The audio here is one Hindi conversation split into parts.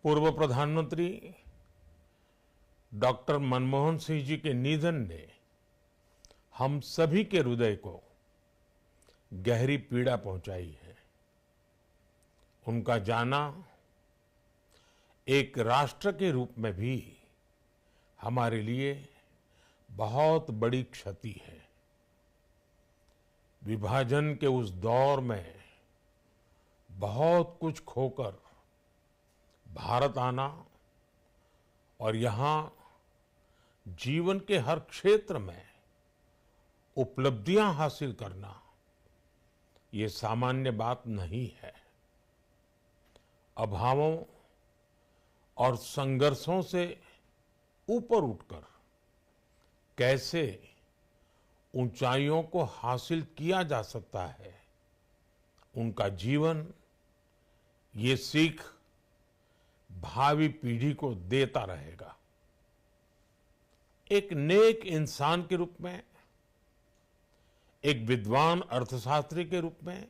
पूर्व प्रधानमंत्री डॉक्टर मनमोहन सिंह जी के निधन ने हम सभी के हृदय को गहरी पीड़ा पहुंचाई है। उनका जाना एक राष्ट्र के रूप में भी हमारे लिए बहुत बड़ी क्षति है। विभाजन के उस दौर में बहुत कुछ खोकर भारत आना और यहाँ जीवन के हर क्षेत्र में उपलब्धियां हासिल करना ये सामान्य बात नहीं है। अभावों और संघर्षों से ऊपर उठकर कैसे ऊंचाइयों को हासिल किया जा सकता है, उनका जीवन ये सीख भावी पीढ़ी को देता रहेगा। एक नेक इंसान के रूप में, एक विद्वान अर्थशास्त्री के रूप में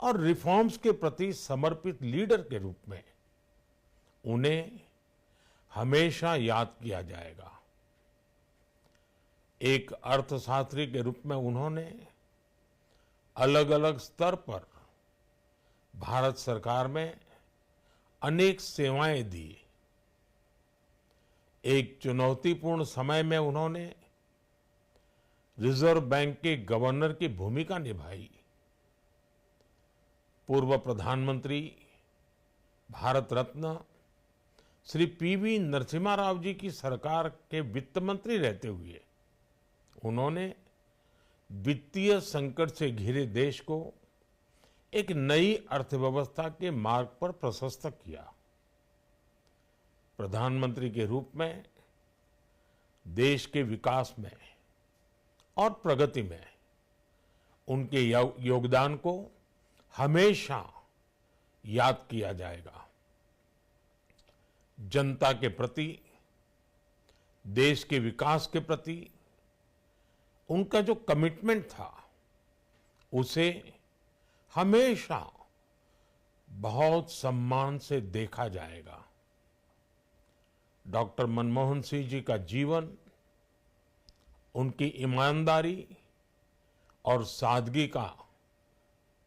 और रिफॉर्म्स के प्रति समर्पित लीडर के रूप में उन्हें हमेशा याद किया जाएगा। एक अर्थशास्त्री के रूप में उन्होंने अलग अलग स्तर पर भारत सरकार में अनेक सेवाएं दी। एक चुनौतीपूर्ण समय में उन्होंने रिजर्व बैंक के गवर्नर की भूमिका निभाई। पूर्व प्रधानमंत्री भारत रत्न श्री पीवी नरसिम्हा राव जी की सरकार के वित्त मंत्री रहते हुए उन्होंने वित्तीय संकट से घिरे देश को एक नई अर्थव्यवस्था के मार्ग पर प्रशस्त किया। प्रधानमंत्री के रूप में देश के विकास में और प्रगति में उनके योगदान को हमेशा याद किया जाएगा। जनता के प्रति, देश के विकास के प्रति उनका जो कमिटमेंट था उसे हमेशा बहुत सम्मान से देखा जाएगा। डॉक्टर मनमोहन सिंह जी का जीवन उनकी ईमानदारी और सादगी का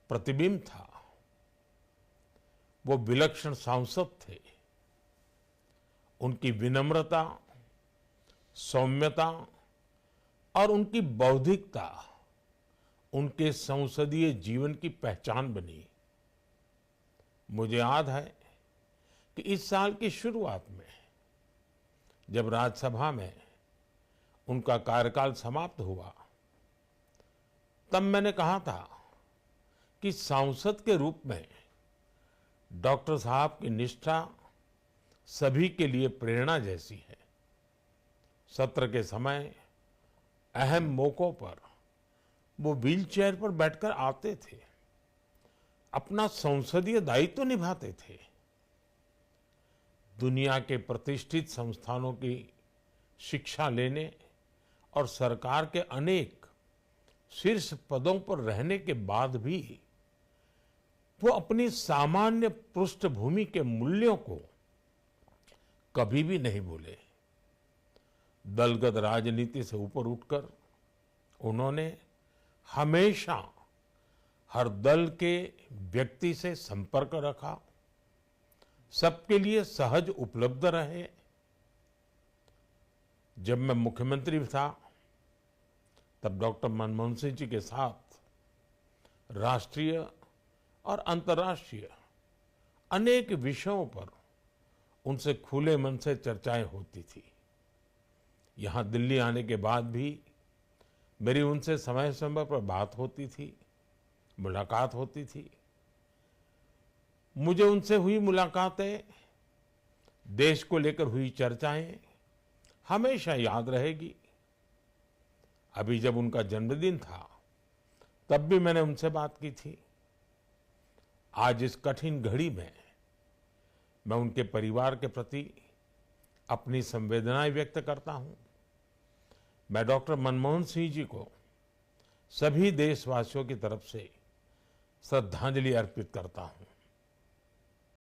प्रतिबिंब था। वो विलक्षण सांसद थे। उनकी विनम्रता, सौम्यता और उनकी बौद्धिकता उनके संसदीय जीवन की पहचान बनी। मुझे याद है कि इस साल की शुरुआत में जब राज्यसभा में उनका कार्यकाल समाप्त हुआ, तब मैंने कहा था कि सांसद के रूप में डॉक्टर साहब की निष्ठा सभी के लिए प्रेरणा जैसी है। सत्र के समय अहम मौकों पर वो व्हीलचेयर पर बैठकर आते थे, अपना संसदीय दायित्व निभाते थे। दुनिया के प्रतिष्ठित संस्थानों की शिक्षा लेने और सरकार के अनेक शीर्ष पदों पर रहने के बाद भी वो अपनी सामान्य पृष्ठभूमि के मूल्यों को कभी भी नहीं भूले। दलगत राजनीति से ऊपर उठकर उन्होंने हमेशा हर दल के व्यक्ति से संपर्क रखा, सबके लिए सहज उपलब्ध रहे। जब मैं मुख्यमंत्री था तब डॉक्टर मनमोहन सिंह जी के साथ राष्ट्रीय और अंतर्राष्ट्रीय अनेक विषयों पर उनसे खुले मन से चर्चाएं होती थी। यहाँ दिल्ली आने के बाद भी मेरी उनसे समय समय पर बात होती थी, मुलाकात होती थी। मुझे उनसे हुई मुलाकातें, देश को लेकर हुई चर्चाएं हमेशा याद रहेगी। अभी जब उनका जन्मदिन था तब भी मैंने उनसे बात की थी। आज इस कठिन घड़ी में मैं उनके परिवार के प्रति अपनी संवेदनाएं व्यक्त करता हूं। मैं डॉक्टर मनमोहन सिंह जी को सभी देशवासियों की तरफ से श्रद्धांजलि अर्पित करता हूं।